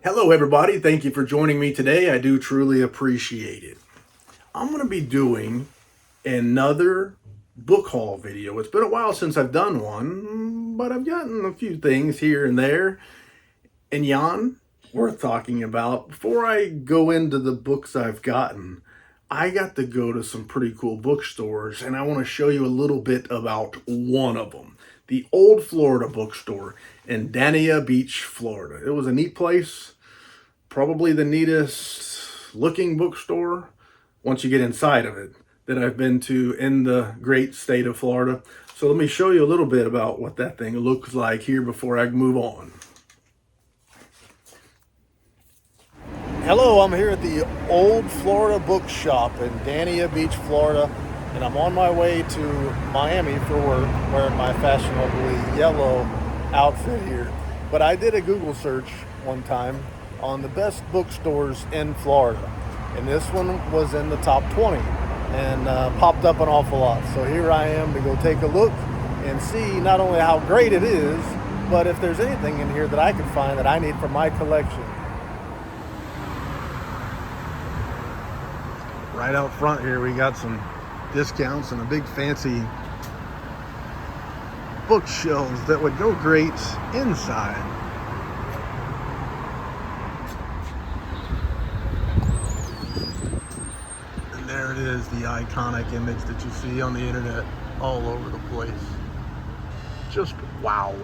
Hello everybody, thank you for joining me today. I do truly appreciate it. I'm going to be doing another book haul video. It's been a while since I've done one, but I've gotten a few things here and there and yon worth talking about. Before I go into the books I've gotten, I got to go to some pretty cool bookstores, and I want to show you a little bit about one of them. The old Florida Bookstore in Dania Beach, Florida. It was a neat place. Probably the neatest looking bookstore, once you get inside of it, that I've been to in the great state of Florida. So let me show you a little bit about what that thing looks like here before I move on. Hello, I'm here at the old Florida Bookshop in Dania Beach, Florida, and I'm on my way to Miami for work, wearing my fashionably yellow outfit here. But I did a Google search one time on the best bookstores in Florida, and this one was in the top 20 and popped up an awful lot. So here I am to go take a look and see not only how great it is, but if there's anything in here that I can find that I need for my collection. Right out front here we got some discounts and a big fancy bookshelves that would go great inside. There it is, the iconic image that you see on the internet all over the place. Just wow.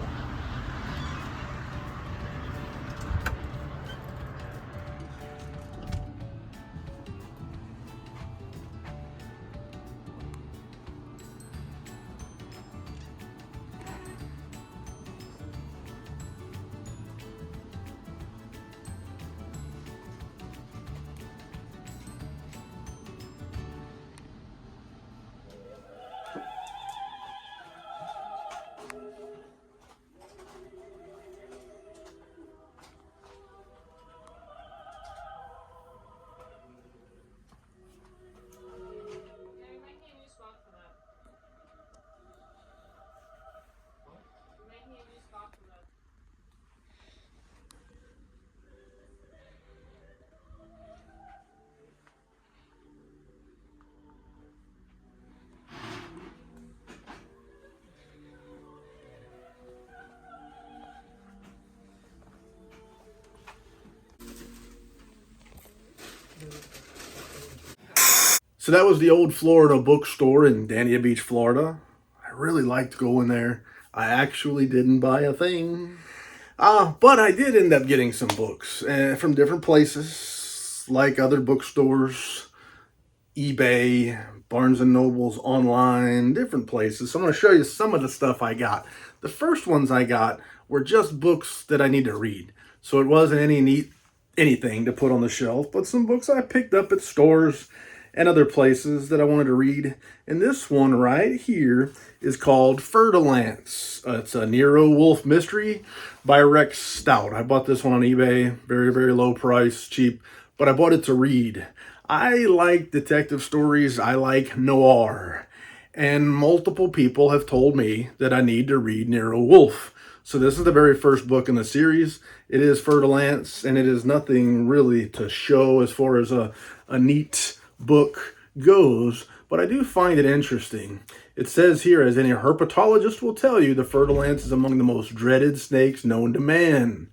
So that was the old Florida Bookstore in Dania Beach, Florida. I really liked going there. I actually didn't buy a thing. But I did end up getting some books from different places, like other bookstores, eBay, Barnes & Noble's online, different places. So I'm going to show you some of the stuff I got. The first ones I got were just books that I need to read. So it wasn't anything to put on the shelf, but some books I picked up at stores and other places that I wanted to read. And this one right here is called Fer-de-Lance. It's a Nero Wolf mystery by Rex Stout. I bought this one on eBay, very, very low price, cheap, but I bought it to read. I like detective stories. I like noir. And multiple people have told me that I need to read Nero Wolf. So this is the very first book in the series. It is Fer-de-Lance, and it is nothing really to show as far as a neat book goes, but I do find it interesting. It says here, as any herpetologist will tell you, the Fer-de-Lance is among the most dreaded snakes known to man.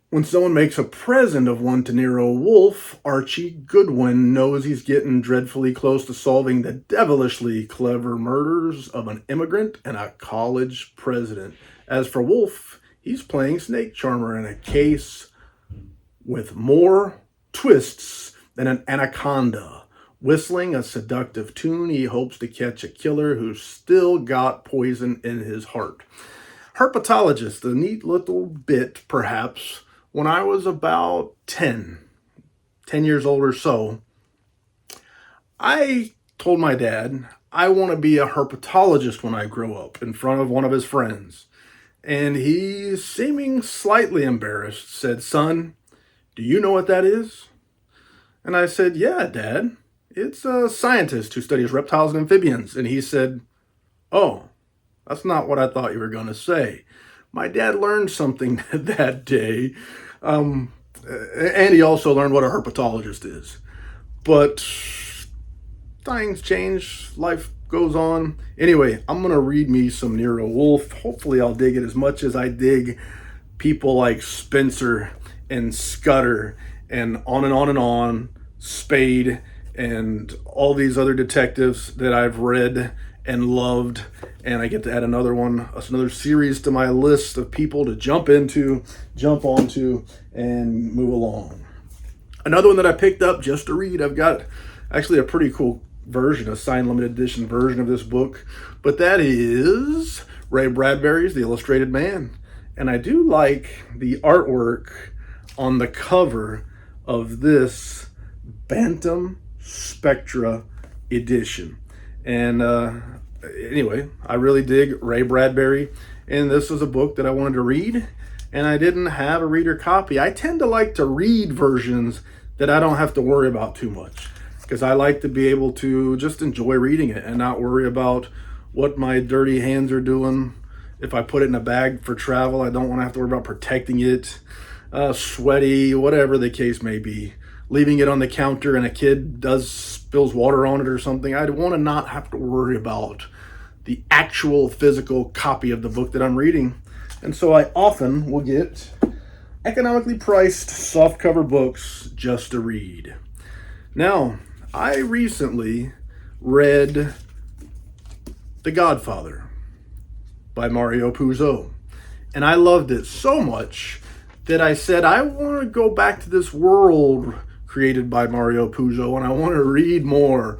When someone makes a present of one to Nero Wolf, Archie Goodwin knows he's getting dreadfully close to solving the devilishly clever murders of an immigrant and a college president. As for Wolf, he's playing snake charmer in a case with more twists than an anaconda. Whistling a seductive tune, he hopes to catch a killer who's still got poison in his heart. Herpetologist, a neat little bit, perhaps. When I was about 10 years old or so, I told my dad I want to be a herpetologist when I grow up, in front of one of his friends. And he, seeming slightly embarrassed, said, "Son, do you know what that is?" And I said, "Yeah, Dad. It's a scientist who studies reptiles and amphibians." And he said, "Oh, that's not what I thought you were going to say." My dad learned something that day. And he also learned what a herpetologist is. But things change, life goes on. Anyway, I'm going to read me some Nero Wolf. Hopefully I'll dig it as much as I dig people like Spencer and Scudder and on, Spade, and all these other detectives that I've read and loved. And I get to add another series to my list of people to jump onto, and move along. Another one that I picked up just to read, I've got actually a pretty cool version, a signed limited edition version of this book, but that is Ray Bradbury's The Illustrated Man. And I do like the artwork on the cover of this Bantam Spectra edition. And anyway, I really dig Ray Bradbury, and this was a book that I wanted to read, and I didn't have a reader copy. I tend to like to read versions that I don't have to worry about too much, because I like to be able to just enjoy reading it and not worry about what my dirty hands are doing. If I put it in a bag for travel, I don't want to have to worry about protecting it, sweaty, whatever the case may be. Leaving it on the counter and a kid spills water on it or something. I want to not have to worry about the actual physical copy of the book that I'm reading. And so I often will get economically priced softcover books just to read. Now, I recently read The Godfather by Mario Puzo, and I loved it so much that I said, I want to go back to this world created by Mario Puzo, and I want to read more.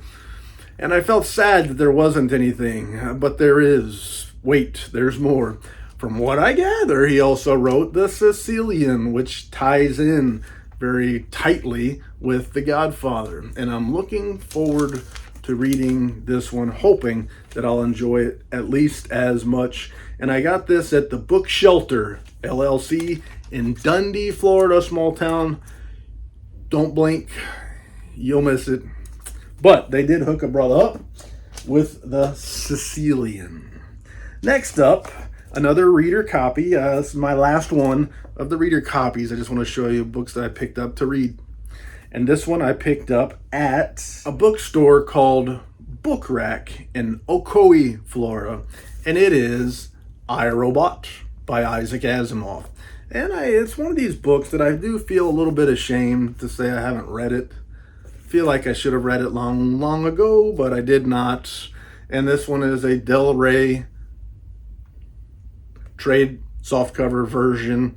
And I felt sad that there wasn't anything, but there is. Wait, there's more. From what I gather, he also wrote The Sicilian, which ties in very tightly with The Godfather. And I'm looking forward to reading this one, hoping that I'll enjoy it at least as much. And I got this at the Book Shelter, LLC, in Dundee, Florida, small town. Don't blink, you'll miss it. But they did hook a brother up with The Sicilian. Next up, another reader copy. This is my last one of the reader copies. I just want to show you books that I picked up to read. And this one I picked up at a bookstore called Book Rack in Ocoee, Florida. And it is IRobot by Isaac Asimov. And it's one of these books that I do feel a little bit ashamed to say I haven't read it. I feel like I should have read it long ago, but I did not. And this one is a Del Rey trade softcover version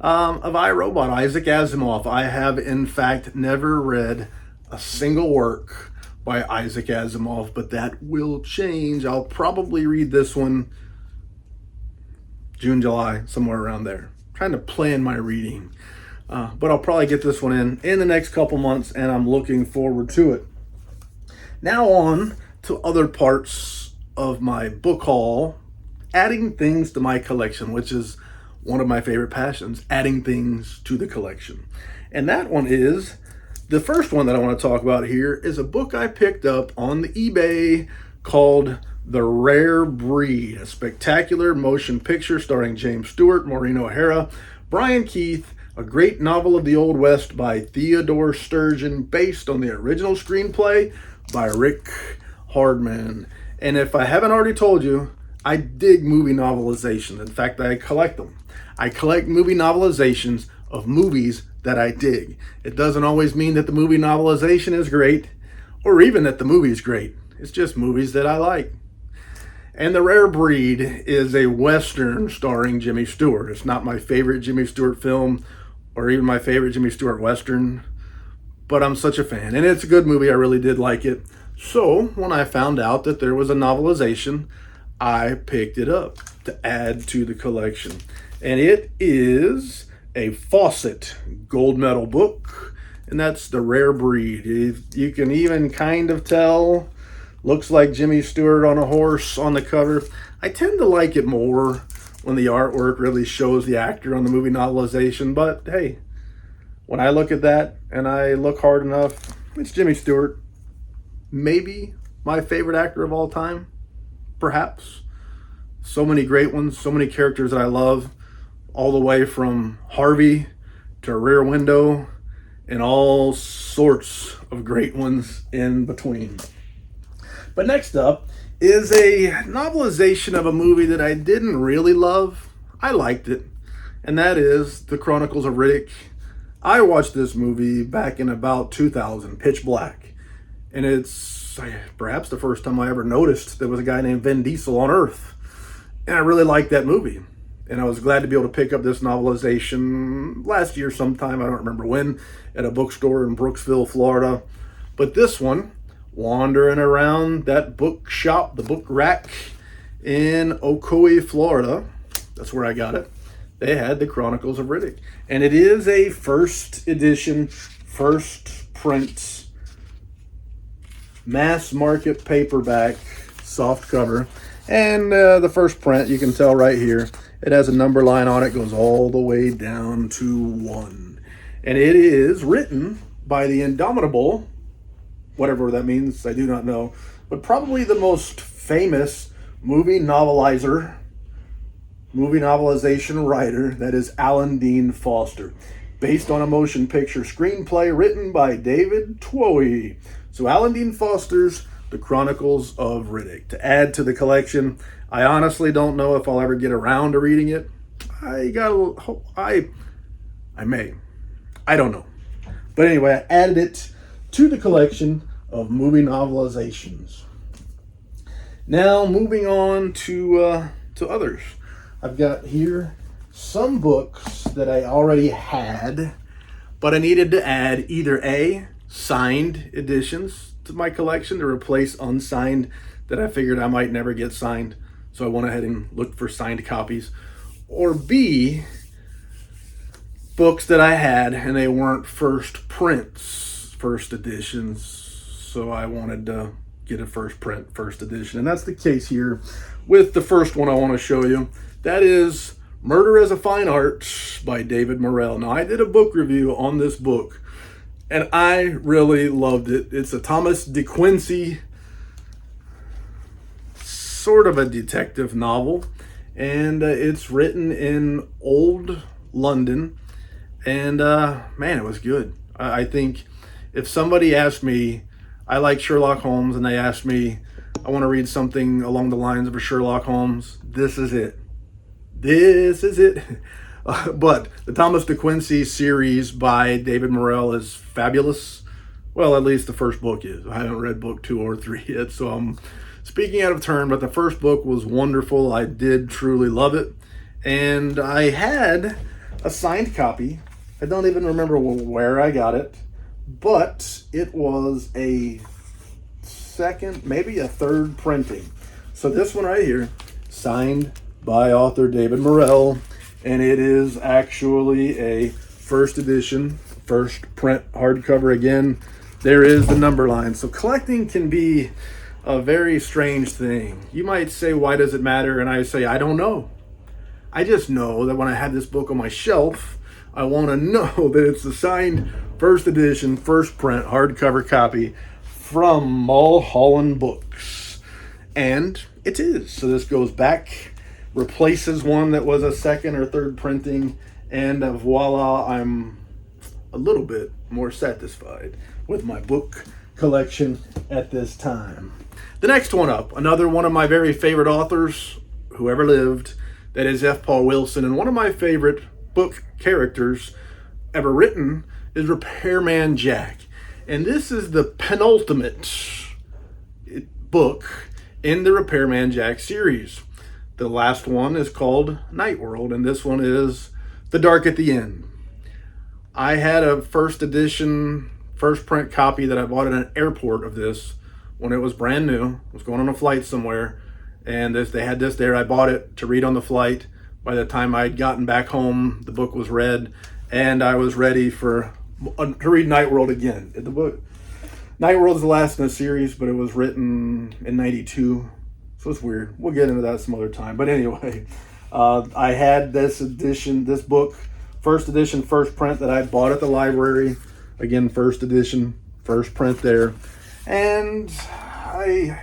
of IRobot, Isaac Asimov. I have, in fact, never read a single work by Isaac Asimov, but that will change. I'll probably read this one June, July, somewhere around there. Trying to plan my reading. But I'll probably get this one in the next couple months, and I'm looking forward to it. Now on to other parts of my book haul, adding things to my collection, which is one of my favorite passions, adding things to the collection. And that one is, the first one that I want to talk about here is a book I picked up on the eBay called The Rare Breed, a spectacular motion picture starring James Stewart, Maureen O'Hara, Brian Keith, a great novel of the Old West by Theodore Sturgeon, based on the original screenplay by Rick Hardman. And if I haven't already told you, I dig movie novelizations. In fact, I collect them. I collect movie novelizations of movies that I dig. It doesn't always mean that the movie novelization is great, or even that the movie is great. It's just movies that I like. And The Rare Breed is a Western starring Jimmy Stewart. It's not my favorite Jimmy Stewart film, or even my favorite Jimmy Stewart Western, but I'm such a fan. And it's a good movie. I really did like it. So when I found out that there was a novelization, I picked it up to add to the collection. And it is a Fawcett gold medal book, and that's The Rare Breed. You can even kind of tell, looks like Jimmy Stewart on a horse on the cover. I tend to like it more when the artwork really shows the actor on the movie novelization, but hey, when I look at that and I look hard enough, it's Jimmy Stewart. Maybe my favorite actor of all time, perhaps. So many great ones, so many characters that I love, all the way from Harvey to Rear Window and all sorts of great ones in between. But next up is a novelization of a movie that I didn't really love. I liked it, and that is The Chronicles of Riddick. I watched this movie back in about 2000, pitch black, and it's perhaps the first time I ever noticed there was a guy named Vin Diesel on Earth, and I really liked that movie. And I was glad to be able to pick up this novelization last year sometime, I don't remember when, at a bookstore in Brooksville, Florida. But this one, wandering around that bookshop, the book rack in Ocoee, Florida, that's where I got it. They had The Chronicles of Riddick. And it is a first edition, first print, mass market paperback, soft cover. And the first print, you can tell right here, it has a number line on it, goes all the way down to 1. And it is written by the indomitable, whatever that means, I do not know, but probably the most famous movie novelization writer, that is Alan Dean Foster, based on a motion picture screenplay written by David Twohy. So Alan Dean Foster's The Chronicles of Riddick, to add to the collection. I honestly don't know if I'll ever get around to reading it. I may. I don't know. But anyway, I added it to the collection of movie novelizations. Now, moving on to others. I've got here some books that I already had, but I needed to add either A, signed editions to my collection to replace unsigned that I figured I might never get signed. So I went ahead and looked for signed copies. Or B, books that I had and they weren't first prints, first editions. So I wanted to get a first print, first edition. And that's the case here with the first one I want to show you. That is Murder as a Fine Art by David Moreau. Now, I did a book review on this book, and I really loved it. It's a Thomas De Quincey, sort of a detective novel, and it's written in old London, and man, it was good. I think if somebody asked me, I like Sherlock Holmes, and they asked me, I want to read something along the lines of a Sherlock Holmes, this is it. This is it. But the Thomas De Quincey series by David Moreau is fabulous. Well, at least the first book is. I haven't read book 2 or 3 yet, so I'm speaking out of turn, but the first book was wonderful. I did truly love it. And I had a signed copy. I don't even remember where I got it, but it was a second, maybe a third printing. So this one right here, signed by author David Moreau, and it is actually a first edition, first print hardcover. Again, there is the number line. So collecting can be a very strange thing. You might say, why does it matter? And I say, I don't know. I just know that when I have this book on my shelf, I want to know that it's a signed first edition, first print hardcover copy from Mulholland Books. And it is. So this goes back, replaces one that was a second or third printing, and voila, I'm a little bit more satisfied with my book collection at this time. The next one up, another one of my very favorite authors who ever lived, that is F. Paul Wilson, and one of my favorite book characters ever written is Repairman Jack. And this is the penultimate book in the Repairman Jack series. The last one is called Night World, and this one is The Dark at the End. I had a first edition, first print copy that I bought at an airport of this when it was brand new. I was going on a flight somewhere, and they had this there. I bought it to read on the flight. By the time I'd gotten back home, the book was read, and I was ready to read Night World again. The book, Night World is the last in the series, but it was written in '92. So it's weird. We'll get into that some other time. But anyway, I had this edition, this book, first edition, first print that I bought at the library. Again, first edition, first print there. And I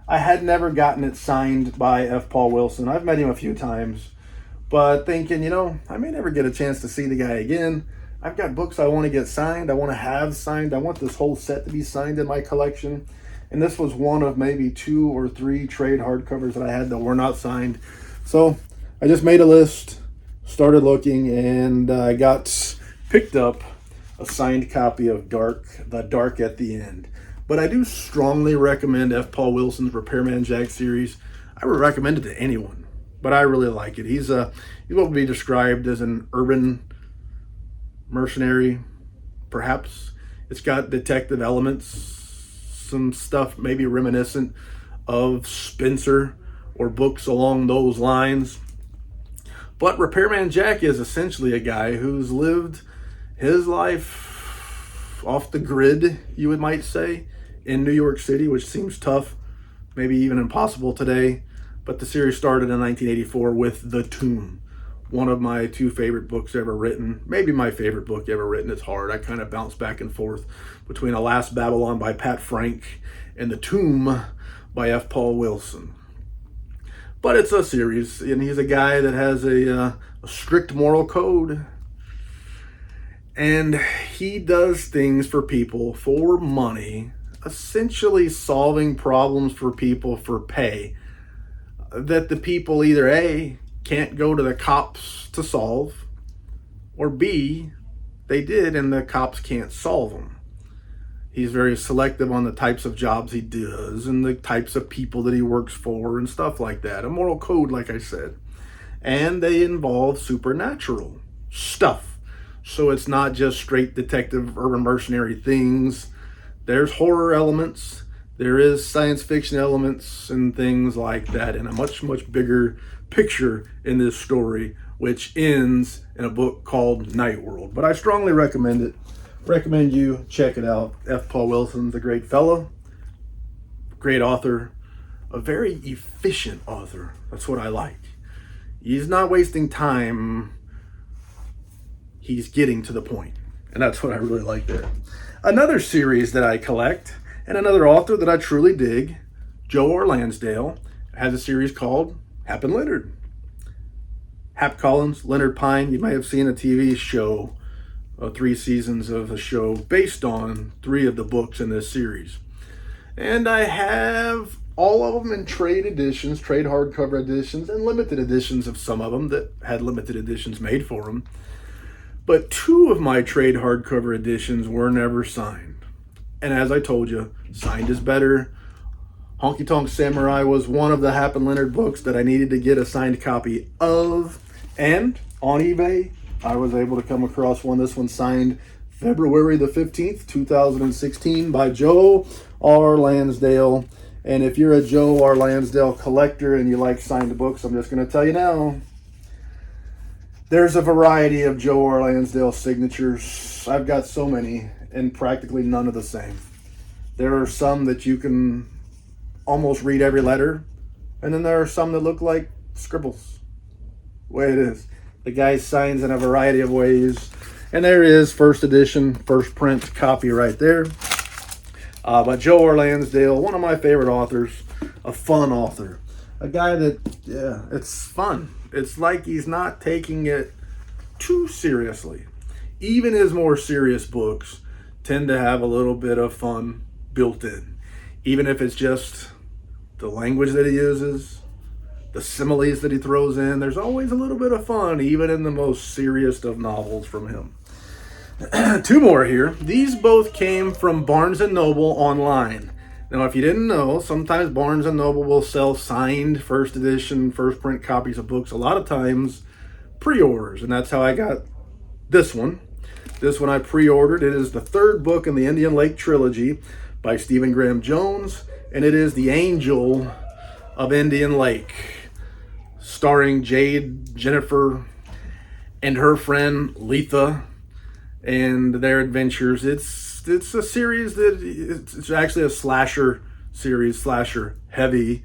had never gotten it signed by F. Paul Wilson. I've met him a few times, but thinking, I may never get a chance to see the guy again. I've got books I want to get signed, I want to have signed, I want this whole set to be signed in my collection. And this was one of maybe 2 or 3 trade hardcovers that I had that were not signed. So I just made a list, started looking, and I got picked up a signed copy of The Dark at the End. But I do strongly recommend F. Paul Wilson's Repairman Jack series. I would recommend it to anyone, but I really like it. He's what would be described as an urban mercenary, perhaps. It's got detective elements, some stuff maybe reminiscent of Spencer or books along those lines. But Repairman Jack is essentially a guy who's lived his life off the grid, you might say, in New York City, which seems tough, maybe even impossible today. But the series started in 1984 with The Tomb, one of my 2 favorite books ever written, maybe my favorite book ever written. It's hard. I kind of bounce back and forth between Alas Babylon by Pat Frank and The Tomb by F. Paul Wilson. But it's a series, and he's a guy that has a strict moral code. And he does things for people for money, essentially solving problems for people for pay that the people either A, can't go to the cops to solve, or B, they did and the cops can't solve them. He's very selective on the types of jobs he does and the types of people that he works for and stuff like that. A moral code, like I said. And they involve supernatural stuff. So it's not just straight detective, urban mercenary things. There's horror elements. There is science fiction elements and things like that in a much, much bigger picture in this story, which ends in a book called Night World. But I strongly recommend it. Recommend you check it out. F. Paul Wilson's a great fellow, great author, a very efficient author. That's what I like. He's not wasting time. He's getting to the point. And that's what I really like there. Another series that I collect, and another author that I truly dig, Joe R. Lansdale, has a series called Hap and Leonard. Hap Collins, Leonard Pine. You may have seen a TV show, 3 seasons of a show based on 3 of the books in this series. And I have all of them in trade editions, trade hardcover editions, and limited editions of some of them that had limited editions made for them. But 2 of my trade hardcover editions were never signed. And as I told you, signed is better. Honky Tonk Samurai was one of the Hap and Leonard books that I needed to get a signed copy of. And on eBay, I was able to come across one. This one signed February the 15th, 2016 by Joe R. Lansdale. And if you're a Joe R. Lansdale collector and you like signed books, I'm just going to tell you now, there's a variety of Joe R. Lansdale signatures. I've got so many, and practically none of the same. There are some that you can almost read every letter, and then there are some that look like scribbles. The way it is. The guy signs in a variety of ways, and there is first edition, first print copy right there. But Joe R. Lansdale, one of my favorite authors, a fun author, a guy that, yeah, it's fun. It's like he's not taking it too seriously. Even his more serious books tend to have a little bit of fun built in. Even if it's just the language that he uses, the similes that he throws in, there's always a little bit of fun, even in the most serious of novels from him. 2 more here. These both came from Barnes & Noble online. Now, if you didn't know, sometimes Barnes & Noble will sell signed first edition, first print copies of books. A lot of times, pre-orders, and that's how I got this one. This one I pre-ordered. It is the 3rd book in the Indian Lake trilogy by Stephen Graham Jones, and it is The Angel of Indian Lake, starring Jade, Jennifer, and her friend Letha, and their adventures. It's a series that it's actually a slasher series, slasher heavy,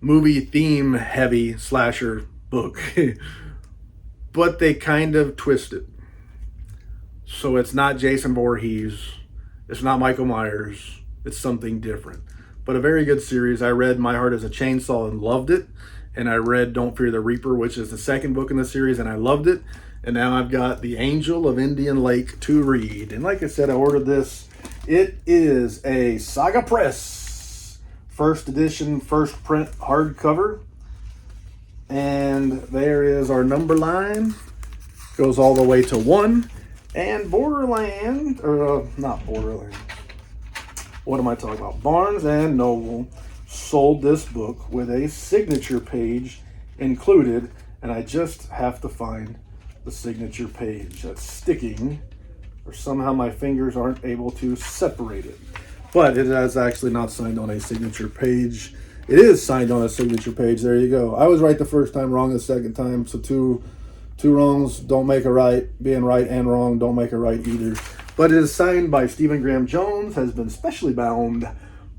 movie theme heavy slasher book. But they kind of twist it. So it's not Jason Voorhees, it's not Michael Myers, it's something different. But a very good series. I read My Heart is a Chainsaw and loved it. And I read Don't Fear the Reaper, which is the 2nd book in the series, and I loved it. And now I've got The Angel of Indian Lake to read. And like I said, I ordered this. It is a Saga Press first edition, first print hardcover. And there is our number line. Goes all the way to 1. And Borderland, or not Borderland. What am I talking about? Barnes and Noble sold this book with a signature page included. And I just have to find the signature page that's sticking, or somehow my fingers aren't able to separate it. But it is actually not signed on a signature page. It is signed on a signature page. There you go. I was right the first time, wrong the second time. So two wrongs don't make a right. Being right and wrong don't make a right either. But it is signed by Stephen Graham Jones, has been specially bound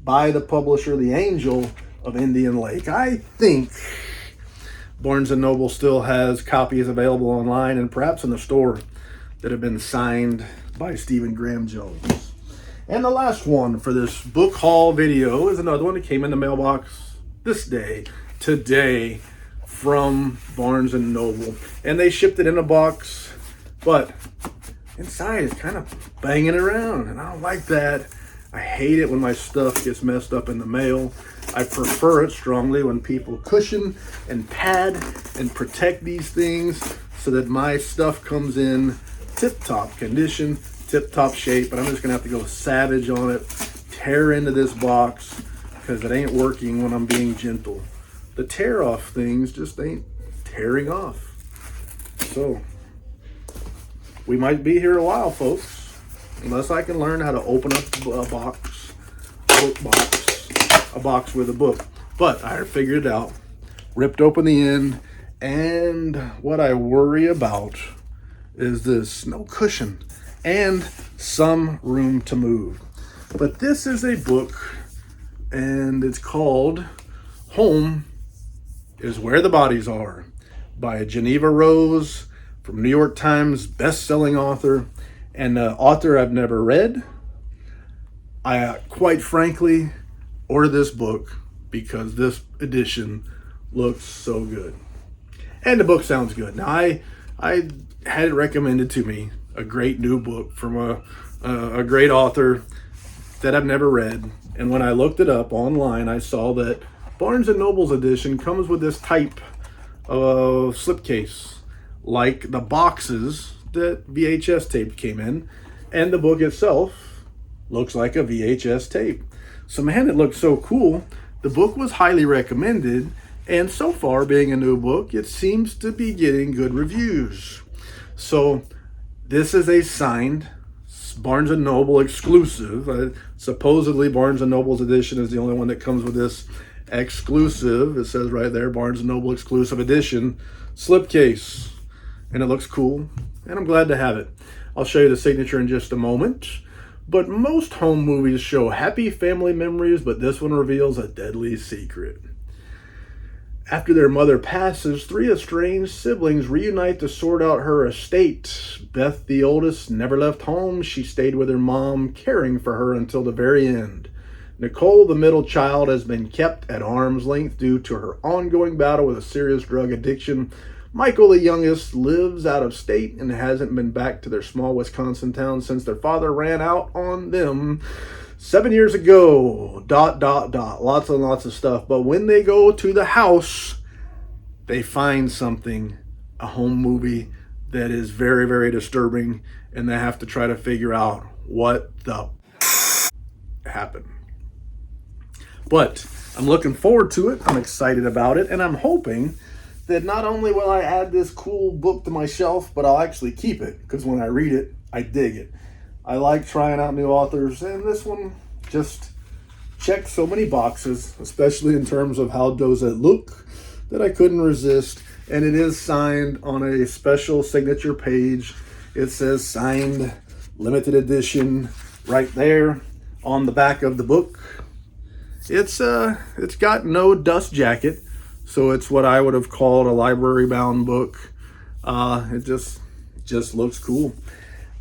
by the publisher, The Angel of Indian Lake. I think Barnes & Noble still has copies available online and perhaps in the store that have been signed by Stephen Graham Jones. And the last one for this book haul video is another one that came in the mailbox today, from Barnes & Noble. And they shipped it in a box, but inside it's kind of banging around, and I don't like that. I hate it when my stuff gets messed up in the mail. I prefer it strongly when people cushion and pad and protect these things so that my stuff comes in tip-top condition, tip-top shape. But I'm just gonna have to go savage on it, tear into this box, because it ain't working when I'm being gentle. The tear off things just ain't tearing off. So we might be here a while, folks, unless I can learn how to open up a box with a book. But I figured it out, ripped open the end, and what I worry about is this: no cushion and some room to move. But this is a book, and it's called Home is Where the Bodies Are, by Jeneva Rose, from New York Times best-selling author, and an author I've never read. I quite frankly ordered this book because this edition looks so good, and the book sounds good. Now I had it recommended to me, a great new book from a great author that I've never read, and when I looked it up online, I saw that Barnes & Noble's edition comes with this type of slipcase, like the boxes that VHS tape came in, and the book itself looks like a VHS tape. So man, it looks so cool. The book was highly recommended, and so far, being a new book, it seems to be getting good reviews. So this is a signed Barnes & Noble exclusive. Supposedly Barnes & Noble's edition is the only one that comes with this exclusive. It says right there, Barnes & Noble exclusive edition slipcase. And it looks cool, and I'm glad to have it. I'll show you the signature in just a moment. But most home movies show happy family memories, but this one reveals a deadly secret. After their mother passes, 3 estranged siblings reunite to sort out her estate. Beth, the oldest, never left home. She stayed with her mom, caring for her until the very end. Nicole, the middle child, has been kept at arm's length due to her ongoing battle with a serious drug addiction. Michael, the youngest, lives out of state and hasn't been back to their small Wisconsin town since their father ran out on them 7 years ago. ... Lots and lots of stuff. But when they go to the house, they find something, a home movie that is very, very disturbing, and they have to try to figure out what the happened. But I'm looking forward to it. I'm excited about it, and I'm hoping that not only will I add this cool book to my shelf, but I'll actually keep it, because when I read it, I dig it. I like trying out new authors, and this one just checked so many boxes, especially in terms of how does it look, that I couldn't resist. And it is signed on a special signature page. It says signed limited edition right there on the back of the book. It's got no dust jacket, so it's what I would have called a library bound book. It just looks cool.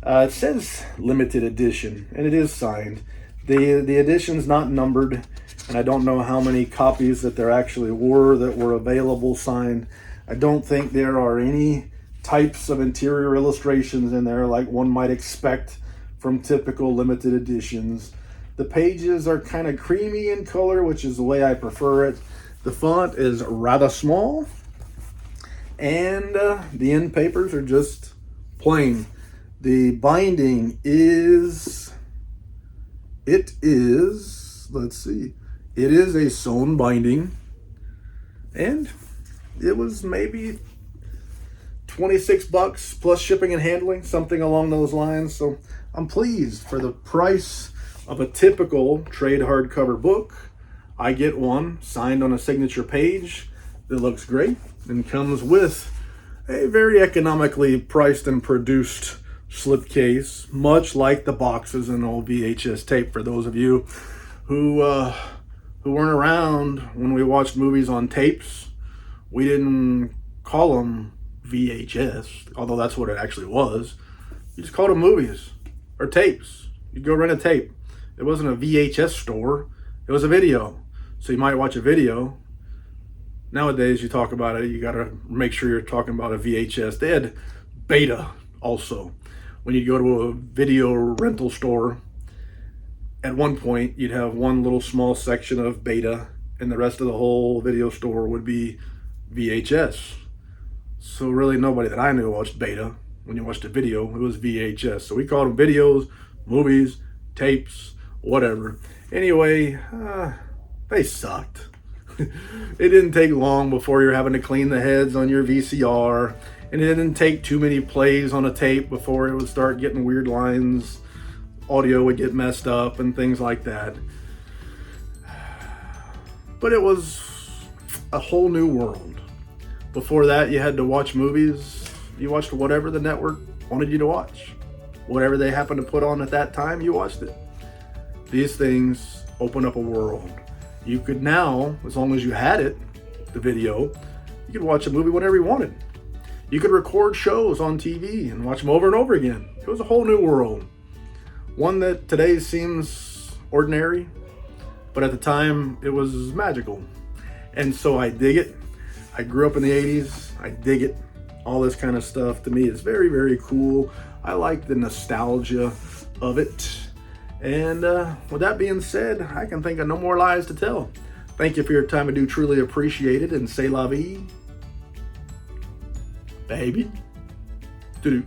It says limited edition, and it is signed. The edition's not numbered, and I don't know how many copies that there actually were that were available signed. I don't think there are any types of interior illustrations in there like one might expect from typical limited editions. The pages are kind of creamy in color, which is the way I prefer it. The font is rather small, and the end papers are just plain. The binding is, let's see, it is a sewn binding, and it was maybe $26 plus shipping and handling, something along those lines. So I'm pleased. For the price of a typical trade hardcover book, I get one signed on a signature page that looks great and comes with a very economically priced and produced slipcase, much like the boxes in old VHS tape. For those of you who weren't around when we watched movies on tapes, we didn't call them VHS, although that's what it actually was. You just called them movies or tapes. You'd go rent a tape. It wasn't a VHS store, it was a video. So you might watch a video. Nowadays, you talk about it, you gotta make sure you're talking about a VHS. They had beta also. When you go to a video rental store, at one point, you'd have one little small section of beta, and the rest of the whole video store would be VHS. So really nobody that I knew watched beta. When you watched a video, it was VHS. So we called them videos, movies, tapes, whatever. Anyway, they sucked. It didn't take long before you're having to clean the heads on your VCR, and it didn't take too many plays on a tape before it would start getting weird lines. Audio would get messed up and things like that. But it was a whole new world. Before that, you had to watch movies. You watched whatever the network wanted you to watch. Whatever they happened to put on at that time, you watched it. These things open up a world. You could now, as long as you had it, the video, you could watch a movie whenever you wanted. You could record shows on TV and watch them over and over again. It was a whole new world. One that today seems ordinary, but at the time it was magical. And so I dig it. I grew up in the 80s. I dig it. All this kind of stuff to me is very, very cool. I like the nostalgia of it. And with that being said, I can think of no more lies to tell. Thank you for your time. I do truly appreciate it. And say la vie, baby. Doo-doo.